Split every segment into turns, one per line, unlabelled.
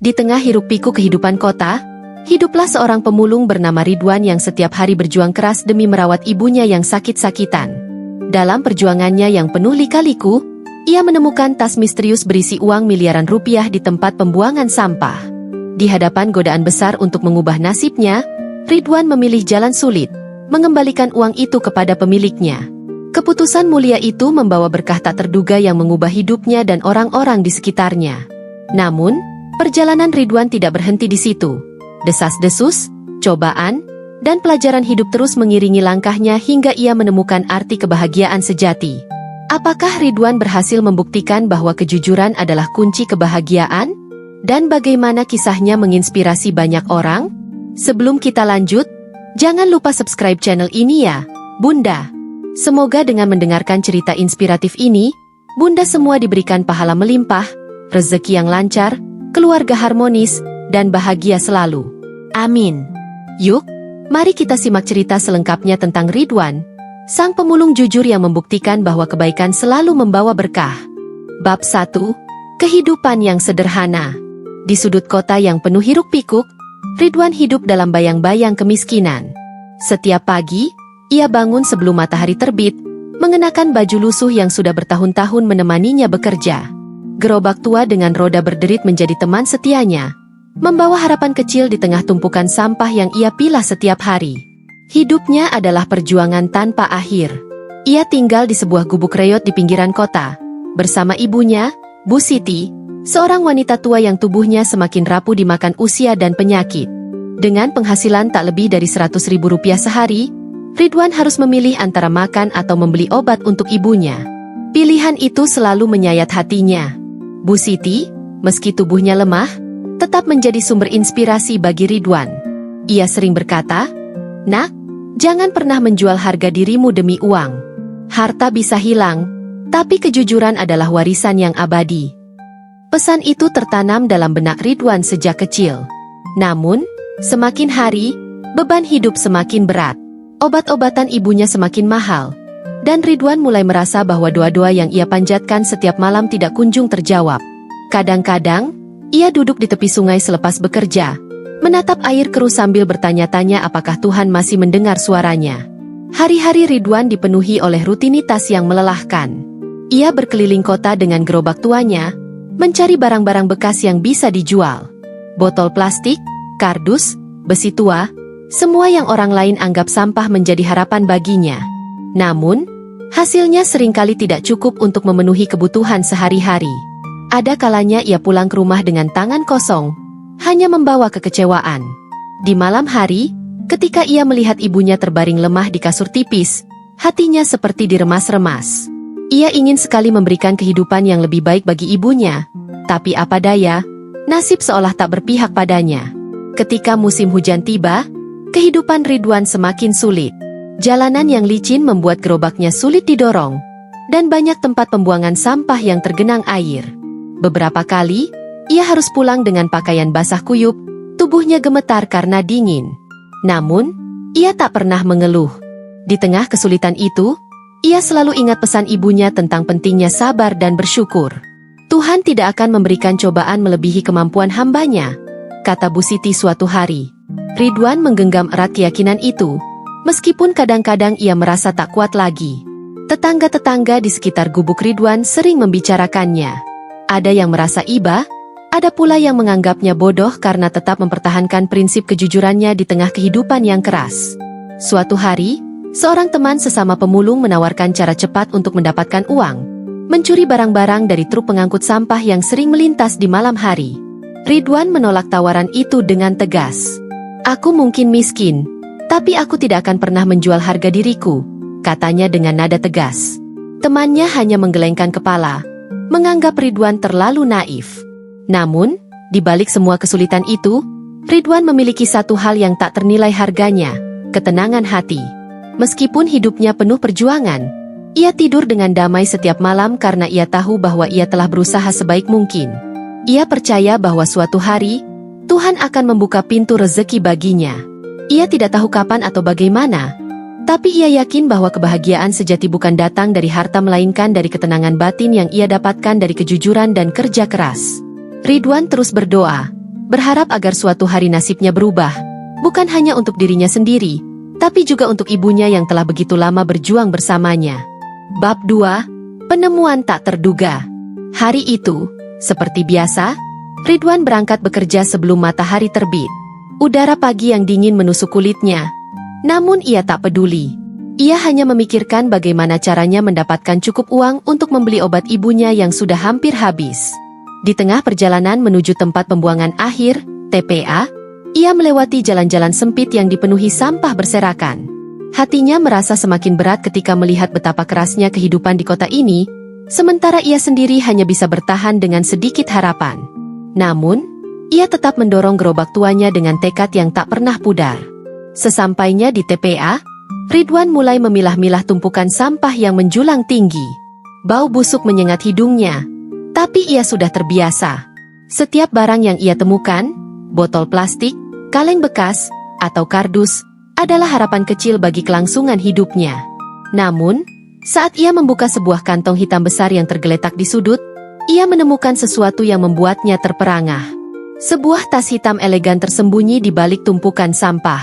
Di tengah hiruk-pikuk kehidupan kota, hiduplah seorang pemulung bernama Ridwan yang setiap hari berjuang keras demi merawat ibunya yang sakit-sakitan. Dalam perjuangannya yang penuh lika-liku, ia menemukan tas misterius berisi uang miliaran rupiah di tempat pembuangan sampah. Di hadapan godaan besar untuk mengubah nasibnya, Ridwan memilih jalan sulit, mengembalikan uang itu kepada pemiliknya. Keputusan mulia itu membawa berkah tak terduga yang mengubah hidupnya dan orang-orang di sekitarnya. Namun, perjalanan Ridwan tidak berhenti di situ. Desas-desus, cobaan, dan pelajaran hidup terus mengiringi langkahnya hingga ia menemukan arti kebahagiaan sejati. Apakah Ridwan berhasil membuktikan bahwa kejujuran adalah kunci kebahagiaan? Dan bagaimana kisahnya menginspirasi banyak orang? Sebelum kita lanjut, jangan lupa subscribe channel ini ya, Bunda. Semoga dengan mendengarkan cerita inspiratif ini, Bunda semua diberikan pahala melimpah, rezeki yang lancar, keluarga harmonis, dan bahagia selalu. Amin. Yuk, mari kita simak cerita selengkapnya tentang Ridwan, sang pemulung jujur yang membuktikan bahwa kebaikan selalu membawa berkah. Bab 1. Kehidupan yang sederhana. Di sudut kota yang penuh hiruk-pikuk, Ridwan hidup dalam bayang-bayang kemiskinan. Setiap pagi, ia bangun sebelum matahari terbit, mengenakan baju lusuh yang sudah bertahun-tahun menemaninya bekerja. Gerobak tua dengan roda berderit menjadi teman setianya, membawa harapan kecil di tengah tumpukan sampah yang ia pilah setiap hari. Hidupnya adalah perjuangan tanpa akhir. Ia tinggal di sebuah gubuk reot di pinggiran kota, bersama ibunya, Bu Siti, seorang wanita tua yang tubuhnya semakin rapuh dimakan usia dan penyakit. Dengan penghasilan tak lebih dari Rp100.000 sehari, Ridwan harus memilih antara makan atau membeli obat untuk ibunya. Pilihan itu selalu menyayat hatinya. Bu Siti, meski tubuhnya lemah, tetap menjadi sumber inspirasi bagi Ridwan. Ia sering berkata, "Nak, jangan pernah menjual harga dirimu demi uang. Harta bisa hilang, tapi kejujuran adalah warisan yang abadi." Pesan itu tertanam dalam benak Ridwan sejak kecil. Namun, semakin hari, beban hidup semakin berat. Obat-obatan ibunya semakin mahal, dan Ridwan mulai merasa bahwa doa-doa yang ia panjatkan setiap malam tidak kunjung terjawab. Kadang-kadang, ia duduk di tepi sungai selepas bekerja, menatap air keruh sambil bertanya-tanya apakah Tuhan masih mendengar suaranya. Hari-hari Ridwan dipenuhi oleh rutinitas yang melelahkan. Ia berkeliling kota dengan gerobak tuanya, mencari barang-barang bekas yang bisa dijual. Botol plastik, kardus, besi tua, semua yang orang lain anggap sampah menjadi harapan baginya. Namun, hasilnya seringkali tidak cukup untuk memenuhi kebutuhan sehari-hari. Ada kalanya ia pulang ke rumah dengan tangan kosong, hanya membawa kekecewaan. Di malam hari, ketika ia melihat ibunya terbaring lemah di kasur tipis, hatinya seperti diremas-remas. Ia ingin sekali memberikan kehidupan yang lebih baik bagi ibunya, tapi apa daya, nasib seolah tak berpihak padanya. Ketika musim hujan tiba, kehidupan Ridwan semakin sulit. Jalanan yang licin membuat gerobaknya sulit didorong, dan banyak tempat pembuangan sampah yang tergenang air. Beberapa kali, ia harus pulang dengan pakaian basah kuyup, tubuhnya gemetar karena dingin. Namun, ia tak pernah mengeluh. Di tengah kesulitan itu, ia selalu ingat pesan ibunya tentang pentingnya sabar dan bersyukur. Tuhan tidak akan memberikan cobaan melebihi kemampuan hambanya, kata Bu Siti suatu hari. Ridwan menggenggam erat keyakinan itu, meskipun kadang-kadang ia merasa tak kuat lagi. Tetangga-tetangga di sekitar gubuk Ridwan sering membicarakannya. Ada yang merasa iba, ada pula yang menganggapnya bodoh karena tetap mempertahankan prinsip kejujurannya di tengah kehidupan yang keras. Suatu hari, seorang teman sesama pemulung menawarkan cara cepat untuk mendapatkan uang, mencuri barang-barang dari truk pengangkut sampah yang sering melintas di malam hari. Ridwan menolak tawaran itu dengan tegas. "Aku mungkin miskin, tapi aku tidak akan pernah menjual harga diriku," katanya dengan nada tegas. Temannya hanya menggelengkan kepala, menganggap Ridwan terlalu naif. Namun, di balik semua kesulitan itu, Ridwan memiliki satu hal yang tak ternilai harganya, ketenangan hati. Meskipun hidupnya penuh perjuangan, ia tidur dengan damai setiap malam karena ia tahu bahwa ia telah berusaha sebaik mungkin. Ia percaya bahwa suatu hari, Tuhan akan membuka pintu rezeki baginya. Ia tidak tahu kapan atau bagaimana, tapi ia yakin bahwa kebahagiaan sejati bukan datang dari harta melainkan dari ketenangan batin yang ia dapatkan dari kejujuran dan kerja keras. Ridwan terus berdoa, berharap agar suatu hari nasibnya berubah, bukan hanya untuk dirinya sendiri, tapi juga untuk ibunya yang telah begitu lama berjuang bersamanya. Bab 2. Penemuan tak terduga. Hari itu, seperti biasa, Ridwan berangkat bekerja sebelum matahari terbit. Udara pagi yang dingin menusuk kulitnya, namun ia tak peduli. Ia hanya memikirkan bagaimana caranya mendapatkan cukup uang untuk membeli obat ibunya yang sudah hampir habis. Di tengah perjalanan menuju tempat pembuangan akhir, TPA, ia melewati jalan-jalan sempit yang dipenuhi sampah berserakan. Hatinya merasa semakin berat ketika melihat betapa kerasnya kehidupan di kota ini, sementara ia sendiri hanya bisa bertahan dengan sedikit harapan. Namun, ia tetap mendorong gerobak tuanya dengan tekad yang tak pernah pudar. Sesampainya di TPA, Ridwan mulai memilah-milah tumpukan sampah yang menjulang tinggi. Bau busuk menyengat hidungnya, tapi ia sudah terbiasa. Setiap barang yang ia temukan, botol plastik, kaleng bekas, atau kardus, adalah harapan kecil bagi kelangsungan hidupnya. Namun, saat ia membuka sebuah kantong hitam besar yang tergeletak di sudut, ia menemukan sesuatu yang membuatnya terperangah. Sebuah tas hitam elegan tersembunyi di balik tumpukan sampah.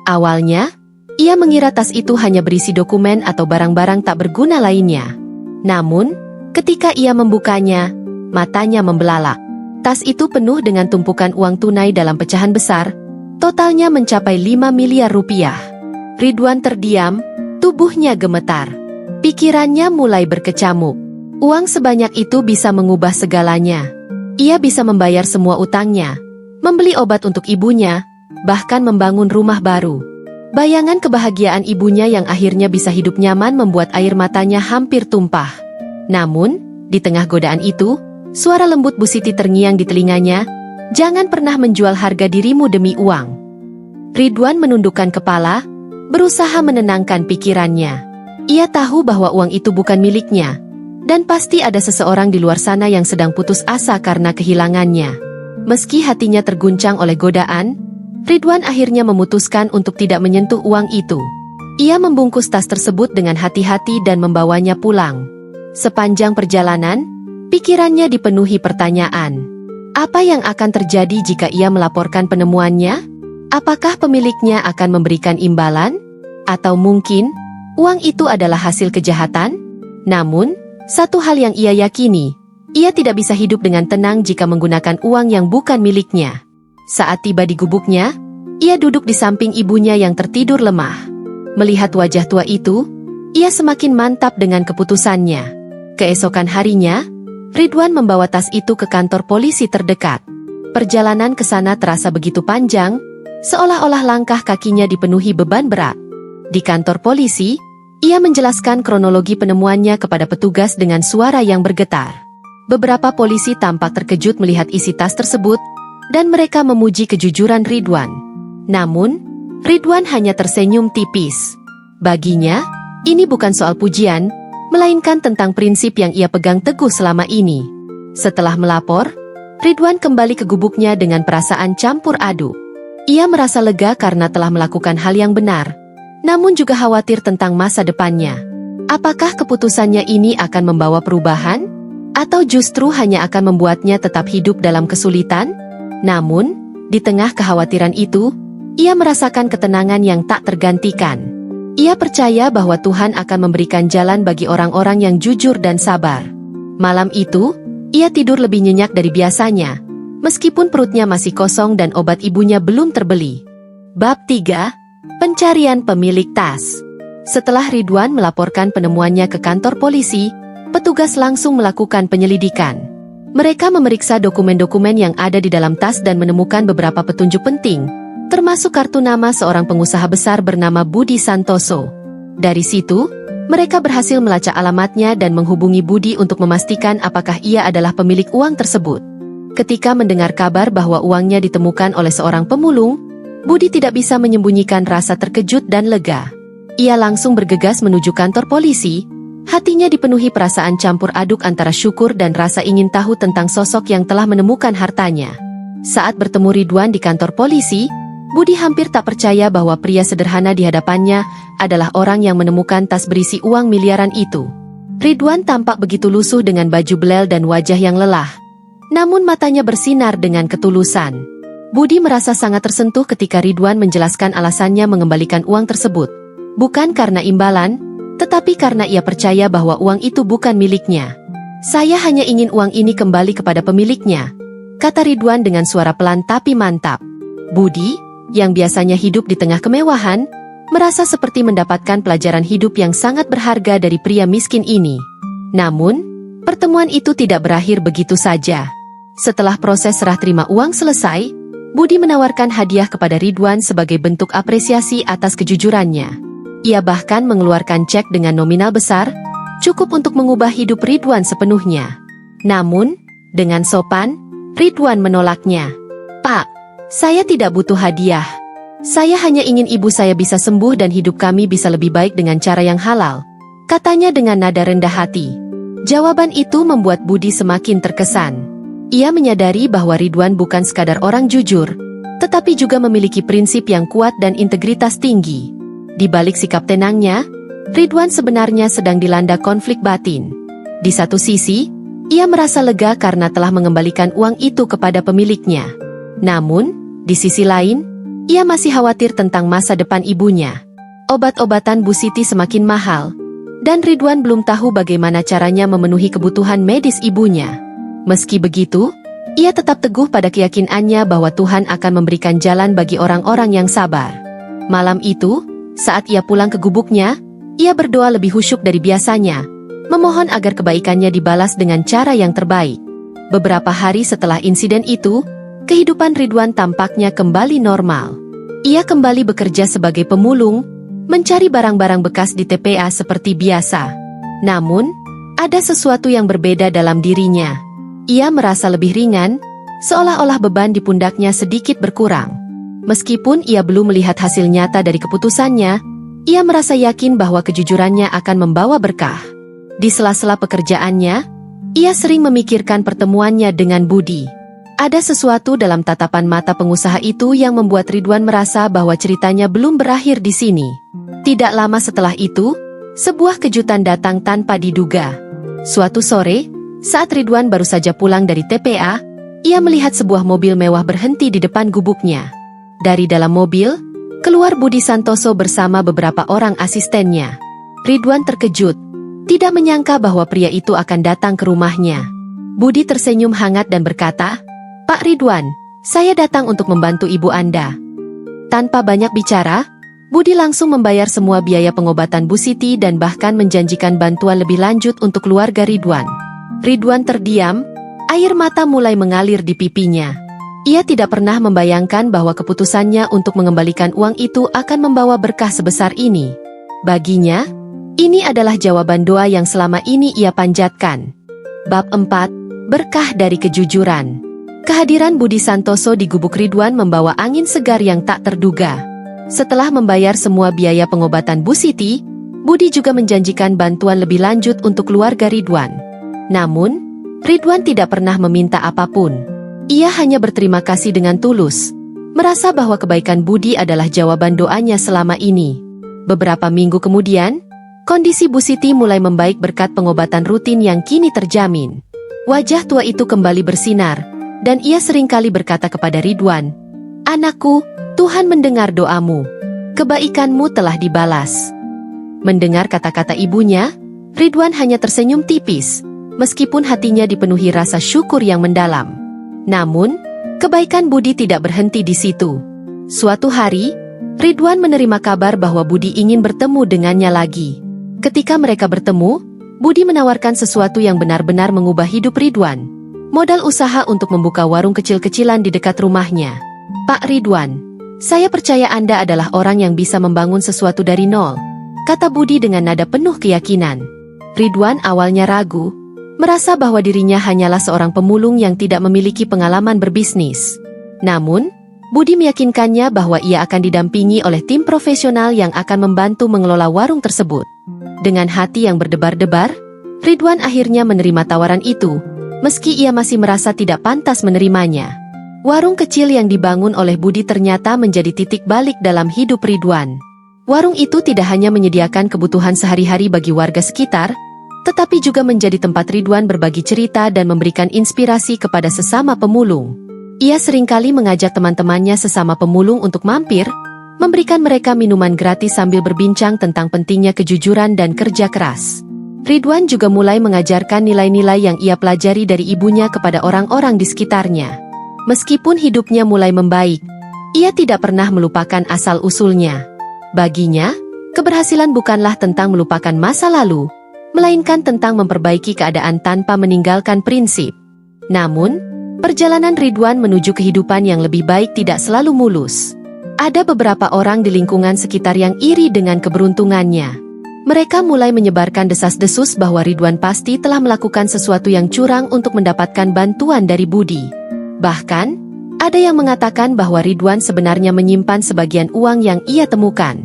Awalnya, ia mengira tas itu hanya berisi dokumen atau barang-barang tak berguna lainnya. Namun, ketika ia membukanya, matanya membelalak. Tas itu penuh dengan tumpukan uang tunai dalam pecahan besar, totalnya mencapai 5 miliar rupiah. Ridwan terdiam, tubuhnya gemetar. Pikirannya mulai berkecamuk. Uang sebanyak itu bisa mengubah segalanya. Ia bisa membayar semua utangnya, membeli obat untuk ibunya, bahkan membangun rumah baru. Bayangan kebahagiaan ibunya yang akhirnya bisa hidup nyaman membuat air matanya hampir tumpah. Namun, di tengah godaan itu, suara lembut Bu Siti terngiang di telinganya, "Jangan pernah menjual harga dirimu demi uang." Ridwan menundukkan kepala, berusaha menenangkan pikirannya. Ia tahu bahwa uang itu bukan miliknya, dan pasti ada seseorang di luar sana yang sedang putus asa karena kehilangannya. Meski hatinya terguncang oleh godaan, Ridwan akhirnya memutuskan untuk tidak menyentuh uang itu. Ia membungkus tas tersebut dengan hati-hati dan membawanya pulang. Sepanjang perjalanan, pikirannya dipenuhi pertanyaan. Apa yang akan terjadi jika ia melaporkan penemuannya? Apakah pemiliknya akan memberikan imbalan? Atau mungkin, uang itu adalah hasil kejahatan? Namun, satu hal yang ia yakini, ia tidak bisa hidup dengan tenang jika menggunakan uang yang bukan miliknya. Saat tiba di gubuknya, ia duduk di samping ibunya yang tertidur lemah. Melihat wajah tua itu, ia semakin mantap dengan keputusannya. Keesokan harinya, Ridwan membawa tas itu ke kantor polisi terdekat. Perjalanan ke sana terasa begitu panjang, seolah-olah langkah kakinya dipenuhi beban berat. Di kantor polisi, ia menjelaskan kronologi penemuannya kepada petugas dengan suara yang bergetar. Beberapa polisi tampak terkejut melihat isi tas tersebut, dan mereka memuji kejujuran Ridwan. Namun, Ridwan hanya tersenyum tipis. Baginya, ini bukan soal pujian, melainkan tentang prinsip yang ia pegang teguh selama ini. Setelah melapor, Ridwan kembali ke gubuknya dengan perasaan campur aduk. Ia merasa lega karena telah melakukan hal yang benar, namun juga khawatir tentang masa depannya. Apakah keputusannya ini akan membawa perubahan? Atau justru hanya akan membuatnya tetap hidup dalam kesulitan? Namun, di tengah kekhawatiran itu, ia merasakan ketenangan yang tak tergantikan. Ia percaya bahwa Tuhan akan memberikan jalan bagi orang-orang yang jujur dan sabar. Malam itu, ia tidur lebih nyenyak dari biasanya, meskipun perutnya masih kosong dan obat ibunya belum terbeli. Bab 3. Pencarian pemilik tas. Setelah Ridwan melaporkan penemuannya ke kantor polisi, petugas langsung melakukan penyelidikan. Mereka memeriksa dokumen-dokumen yang ada di dalam tas dan menemukan beberapa petunjuk penting, termasuk kartu nama seorang pengusaha besar bernama Budi Santoso. Dari situ, mereka berhasil melacak alamatnya dan menghubungi Budi untuk memastikan apakah ia adalah pemilik uang tersebut. Ketika mendengar kabar bahwa uangnya ditemukan oleh seorang pemulung, Budi tidak bisa menyembunyikan rasa terkejut dan lega. Ia langsung bergegas menuju kantor polisi. Hatinya dipenuhi perasaan campur aduk antara syukur dan rasa ingin tahu tentang sosok yang telah menemukan hartanya. Saat bertemu Ridwan di kantor polisi, Budi hampir tak percaya bahwa pria sederhana di hadapannya adalah orang yang menemukan tas berisi uang miliaran itu. Ridwan tampak begitu lusuh dengan baju belel dan wajah yang lelah. Namun matanya bersinar dengan ketulusan. Budi merasa sangat tersentuh ketika Ridwan menjelaskan alasannya mengembalikan uang tersebut. Bukan karena imbalan, tetapi karena ia percaya bahwa uang itu bukan miliknya. "Saya hanya ingin uang ini kembali kepada pemiliknya," kata Ridwan dengan suara pelan tapi mantap. Budi, yang biasanya hidup di tengah kemewahan, merasa seperti mendapatkan pelajaran hidup yang sangat berharga dari pria miskin ini. Namun, pertemuan itu tidak berakhir begitu saja. Setelah proses serah terima uang selesai, Budi menawarkan hadiah kepada Ridwan sebagai bentuk apresiasi atas kejujurannya. Ia bahkan mengeluarkan cek dengan nominal besar, cukup untuk mengubah hidup Ridwan sepenuhnya. Namun, dengan sopan, Ridwan menolaknya. "Pak, saya tidak butuh hadiah. Saya hanya ingin ibu saya bisa sembuh dan hidup kami bisa lebih baik dengan cara yang halal," katanya dengan nada rendah hati. Jawaban itu membuat Budi semakin terkesan. Ia menyadari bahwa Ridwan bukan sekadar orang jujur, tetapi juga memiliki prinsip yang kuat dan integritas tinggi. Di balik sikap tenangnya, Ridwan sebenarnya sedang dilanda konflik batin. Di satu sisi, ia merasa lega karena telah mengembalikan uang itu kepada pemiliknya. Namun, di sisi lain, ia masih khawatir tentang masa depan ibunya. Obat-obatan Bu Siti semakin mahal, dan Ridwan belum tahu bagaimana caranya memenuhi kebutuhan medis ibunya. Meski begitu, ia tetap teguh pada keyakinannya bahwa Tuhan akan memberikan jalan bagi orang-orang yang sabar. Malam itu, saat ia pulang ke gubuknya, ia berdoa lebih khusyuk dari biasanya, memohon agar kebaikannya dibalas dengan cara yang terbaik. Beberapa hari setelah insiden itu, kehidupan Ridwan tampaknya kembali normal. Ia kembali bekerja sebagai pemulung, mencari barang-barang bekas di TPA seperti biasa. Namun, ada sesuatu yang berbeda dalam dirinya. Ia merasa lebih ringan, seolah-olah beban di pundaknya sedikit berkurang. Meskipun ia belum melihat hasil nyata dari keputusannya, ia merasa yakin bahwa kejujurannya akan membawa berkah. Di sela-sela pekerjaannya, ia sering memikirkan pertemuannya dengan Budi. Ada sesuatu dalam tatapan mata pengusaha itu yang membuat Ridwan merasa bahwa ceritanya belum berakhir di sini. Tidak lama setelah itu, sebuah kejutan datang tanpa diduga. Suatu sore, saat Ridwan baru saja pulang dari TPA, ia melihat sebuah mobil mewah berhenti di depan gubuknya. Dari dalam mobil, keluar Budi Santoso bersama beberapa orang asistennya. Ridwan terkejut, tidak menyangka bahwa pria itu akan datang ke rumahnya. Budi tersenyum hangat dan berkata, "Pak Ridwan, saya datang untuk membantu ibu Anda." Tanpa banyak bicara, Budi langsung membayar semua biaya pengobatan Bu Siti dan bahkan menjanjikan bantuan lebih lanjut untuk keluarga Ridwan. Ridwan terdiam, air mata mulai mengalir di pipinya. Ia tidak pernah membayangkan bahwa keputusannya untuk mengembalikan uang itu akan membawa berkah sebesar ini. Baginya, ini adalah jawaban doa yang selama ini ia panjatkan. Bab 4, Berkah dari Kejujuran. Kehadiran Budi Santoso di gubuk Ridwan membawa angin segar yang tak terduga. Setelah membayar semua biaya pengobatan Bu Siti, Budi juga menjanjikan bantuan lebih lanjut untuk keluarga Ridwan. Namun, Ridwan tidak pernah meminta apapun. Ia hanya berterima kasih dengan tulus, merasa bahwa kebaikan Budi adalah jawaban doanya selama ini. Beberapa minggu kemudian, kondisi Bu Siti mulai membaik berkat pengobatan rutin yang kini terjamin. Wajah tua itu kembali bersinar, dan ia seringkali berkata kepada Ridwan, "Anakku, Tuhan mendengar doamu. Kebaikanmu telah dibalas." Mendengar kata-kata ibunya, Ridwan hanya tersenyum tipis, meskipun hatinya dipenuhi rasa syukur yang mendalam. Namun, kebaikan Budi tidak berhenti di situ. Suatu hari, Ridwan menerima kabar bahwa Budi ingin bertemu dengannya lagi. Ketika mereka bertemu, Budi menawarkan sesuatu yang benar-benar mengubah hidup Ridwan. Modal usaha untuk membuka warung kecil-kecilan di dekat rumahnya. "Pak Ridwan, saya percaya Anda adalah orang yang bisa membangun sesuatu dari nol," kata Budi dengan nada penuh keyakinan. Ridwan awalnya ragu, merasa bahwa dirinya hanyalah seorang pemulung yang tidak memiliki pengalaman berbisnis. Namun, Budi meyakinkannya bahwa ia akan didampingi oleh tim profesional yang akan membantu mengelola warung tersebut. Dengan hati yang berdebar-debar, Ridwan akhirnya menerima tawaran itu, meski ia masih merasa tidak pantas menerimanya. Warung kecil yang dibangun oleh Budi ternyata menjadi titik balik dalam hidup Ridwan. Warung itu tidak hanya menyediakan kebutuhan sehari-hari bagi warga sekitar, tetapi juga menjadi tempat Ridwan berbagi cerita dan memberikan inspirasi kepada sesama pemulung. Ia seringkali mengajak teman-temannya sesama pemulung untuk mampir, memberikan mereka minuman gratis sambil berbincang tentang pentingnya kejujuran dan kerja keras. Ridwan juga mulai mengajarkan nilai-nilai yang ia pelajari dari ibunya kepada orang-orang di sekitarnya. Meskipun hidupnya mulai membaik, ia tidak pernah melupakan asal-usulnya. Baginya, keberhasilan bukanlah tentang melupakan masa lalu, melainkan tentang memperbaiki keadaan tanpa meninggalkan prinsip. Namun, perjalanan Ridwan menuju kehidupan yang lebih baik tidak selalu mulus. Ada beberapa orang di lingkungan sekitar yang iri dengan keberuntungannya. Mereka mulai menyebarkan desas-desus bahwa Ridwan pasti telah melakukan sesuatu yang curang untuk mendapatkan bantuan dari Budi. Bahkan, ada yang mengatakan bahwa Ridwan sebenarnya menyimpan sebagian uang yang ia temukan.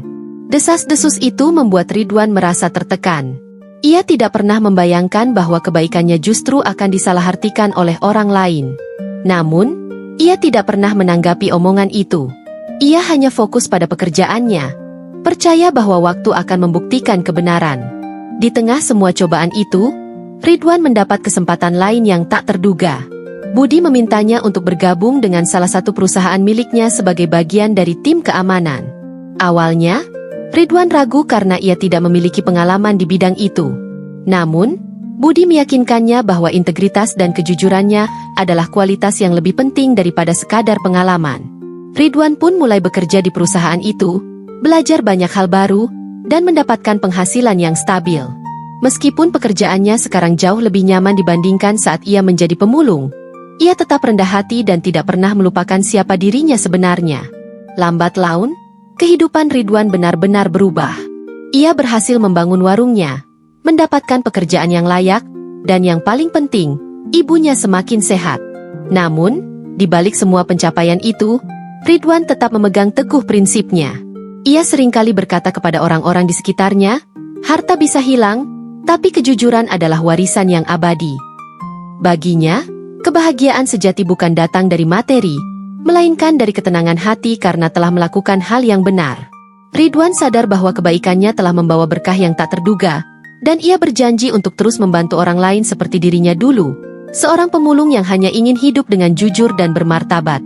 Desas-desus itu membuat Ridwan merasa tertekan. Ia tidak pernah membayangkan bahwa kebaikannya justru akan disalahartikan oleh orang lain. Namun, ia tidak pernah menanggapi omongan itu. Ia hanya fokus pada pekerjaannya, percaya bahwa waktu akan membuktikan kebenaran. Di tengah semua cobaan itu, Ridwan mendapat kesempatan lain yang tak terduga. Budi memintanya untuk bergabung dengan salah satu perusahaan miliknya sebagai bagian dari tim keamanan. Awalnya, Ridwan ragu karena ia tidak memiliki pengalaman di bidang itu. Namun, Budi meyakinkannya bahwa integritas dan kejujurannya adalah kualitas yang lebih penting daripada sekadar pengalaman. Ridwan pun mulai bekerja di perusahaan itu, belajar banyak hal baru, dan mendapatkan penghasilan yang stabil. Meskipun pekerjaannya sekarang jauh lebih nyaman dibandingkan saat ia menjadi pemulung, ia tetap rendah hati dan tidak pernah melupakan siapa dirinya sebenarnya. Lambat laun, kehidupan Ridwan benar-benar berubah. Ia berhasil membangun warungnya, mendapatkan pekerjaan yang layak, dan yang paling penting, ibunya semakin sehat. Namun, di balik semua pencapaian itu, Ridwan tetap memegang teguh prinsipnya. Ia seringkali berkata kepada orang-orang di sekitarnya, harta bisa hilang, tapi kejujuran adalah warisan yang abadi. Baginya, kebahagiaan sejati bukan datang dari materi, melainkan dari ketenangan hati karena telah melakukan hal yang benar. Ridwan sadar bahwa kebaikannya telah membawa berkah yang tak terduga, dan ia berjanji untuk terus membantu orang lain seperti dirinya dulu, seorang pemulung yang hanya ingin hidup dengan jujur dan bermartabat.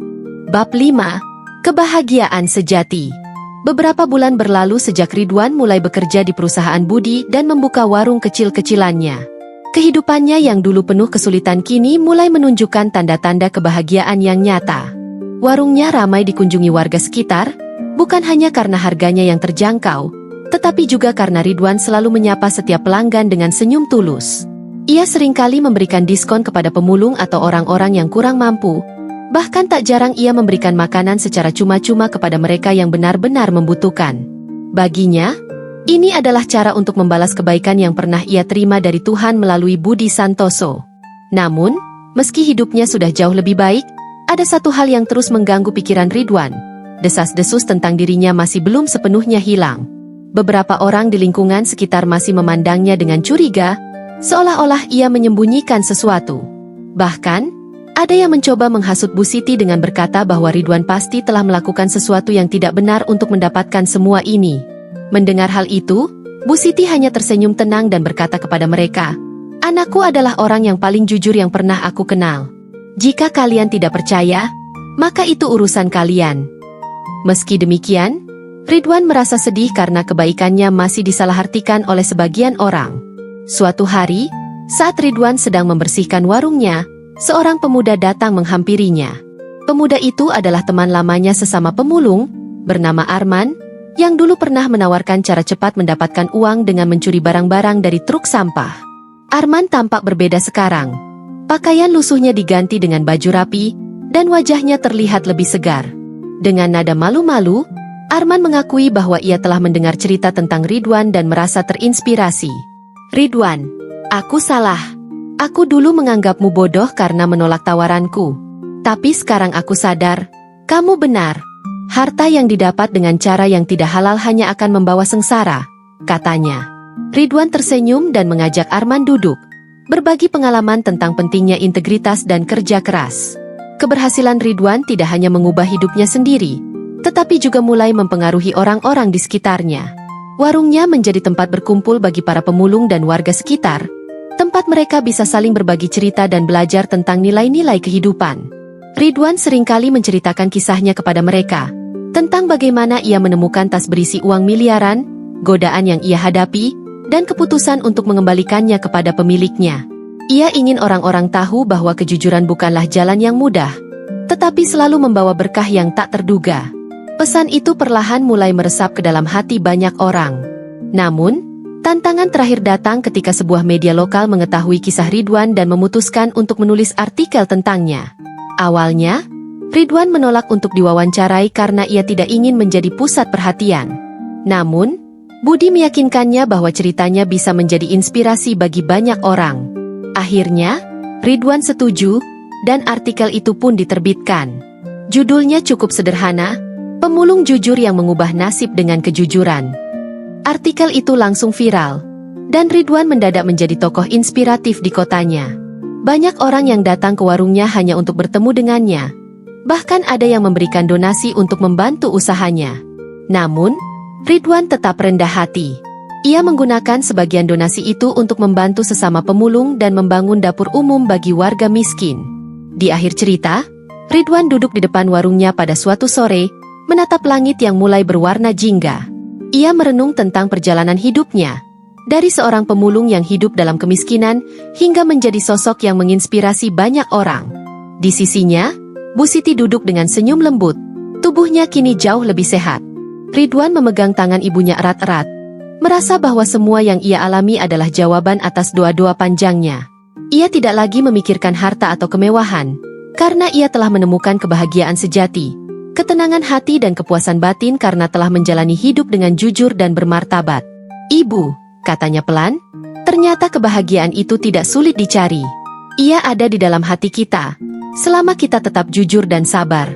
Bab 5. Kebahagiaan sejati. Beberapa bulan berlalu sejak Ridwan mulai bekerja di perusahaan Budi dan membuka warung kecil-kecilannya. Kehidupannya yang dulu penuh kesulitan kini mulai menunjukkan tanda-tanda kebahagiaan yang nyata. Warungnya ramai dikunjungi warga sekitar, bukan hanya karena harganya yang terjangkau, tetapi juga karena Ridwan selalu menyapa setiap pelanggan dengan senyum tulus. Ia seringkali memberikan diskon kepada pemulung atau orang-orang yang kurang mampu, bahkan tak jarang ia memberikan makanan secara cuma-cuma kepada mereka yang benar-benar membutuhkan. Baginya, ini adalah cara untuk membalas kebaikan yang pernah ia terima dari Tuhan melalui Budi Santoso. Namun, meski hidupnya sudah jauh lebih baik, ada satu hal yang terus mengganggu pikiran Ridwan. Desas-desus tentang dirinya masih belum sepenuhnya hilang. Beberapa orang di lingkungan sekitar masih memandangnya dengan curiga, seolah-olah ia menyembunyikan sesuatu. Bahkan, ada yang mencoba menghasut Bu Siti dengan berkata bahwa Ridwan pasti telah melakukan sesuatu yang tidak benar untuk mendapatkan semua ini. Mendengar hal itu, Bu Siti hanya tersenyum tenang dan berkata kepada mereka, "Anakku adalah orang yang paling jujur yang pernah aku kenal. Jika kalian tidak percaya, maka itu urusan kalian." Meski demikian, Ridwan merasa sedih karena kebaikannya masih disalahartikan oleh sebagian orang. Suatu hari, saat Ridwan sedang membersihkan warungnya, seorang pemuda datang menghampirinya. Pemuda itu adalah teman lamanya sesama pemulung, bernama Arman, yang dulu pernah menawarkan cara cepat mendapatkan uang dengan mencuri barang-barang dari truk sampah. Arman tampak berbeda sekarang. Pakaian lusuhnya diganti dengan baju rapi, dan wajahnya terlihat lebih segar. Dengan nada malu-malu, Arman mengakui bahwa ia telah mendengar cerita tentang Ridwan dan merasa terinspirasi. "Ridwan, aku salah. Aku dulu menganggapmu bodoh karena menolak tawaranku. Tapi sekarang aku sadar, kamu benar. Harta yang didapat dengan cara yang tidak halal hanya akan membawa sengsara," katanya. Ridwan tersenyum dan mengajak Arman duduk, berbagi pengalaman tentang pentingnya integritas dan kerja keras. Keberhasilan Ridwan tidak hanya mengubah hidupnya sendiri, tetapi juga mulai mempengaruhi orang-orang di sekitarnya. Warungnya menjadi tempat berkumpul bagi para pemulung dan warga sekitar, tempat mereka bisa saling berbagi cerita dan belajar tentang nilai-nilai kehidupan. Ridwan seringkali menceritakan kisahnya kepada mereka, tentang bagaimana ia menemukan tas berisi uang miliaran, godaan yang ia hadapi, dan keputusan untuk mengembalikannya kepada pemiliknya. Ia ingin orang-orang tahu bahwa kejujuran bukanlah jalan yang mudah, tetapi selalu membawa berkah yang tak terduga. Pesan itu perlahan mulai meresap ke dalam hati banyak orang. Namun, tantangan terakhir datang ketika sebuah media lokal mengetahui kisah Ridwan dan memutuskan untuk menulis artikel tentangnya. Awalnya, Ridwan menolak untuk diwawancarai karena ia tidak ingin menjadi pusat perhatian. Namun, Budi meyakinkannya bahwa ceritanya bisa menjadi inspirasi bagi banyak orang. Akhirnya, Ridwan setuju, dan artikel itu pun diterbitkan. Judulnya cukup sederhana, Pemulung Jujur yang Mengubah Nasib dengan Kejujuran. Artikel itu langsung viral, dan Ridwan mendadak menjadi tokoh inspiratif di kotanya. Banyak orang yang datang ke warungnya hanya untuk bertemu dengannya. Bahkan ada yang memberikan donasi untuk membantu usahanya. Namun, Ridwan tetap rendah hati. Ia menggunakan sebagian donasi itu untuk membantu sesama pemulung dan membangun dapur umum bagi warga miskin. Di akhir cerita, Ridwan duduk di depan warungnya pada suatu sore, menatap langit yang mulai berwarna jingga. Ia merenung tentang perjalanan hidupnya, dari seorang pemulung yang hidup dalam kemiskinan, hingga menjadi sosok yang menginspirasi banyak orang. Di sisinya, Bu Siti duduk dengan senyum lembut. Tubuhnya kini jauh lebih sehat. Ridwan memegang tangan ibunya erat-erat, merasa bahwa semua yang ia alami adalah jawaban atas doa-doa panjangnya. Ia tidak lagi memikirkan harta atau kemewahan, karena ia telah menemukan kebahagiaan sejati, ketenangan hati dan kepuasan batin karena telah menjalani hidup dengan jujur dan bermartabat. "Ibu," katanya pelan, "ternyata kebahagiaan itu tidak sulit dicari. Ia ada di dalam hati kita, selama kita tetap jujur dan sabar."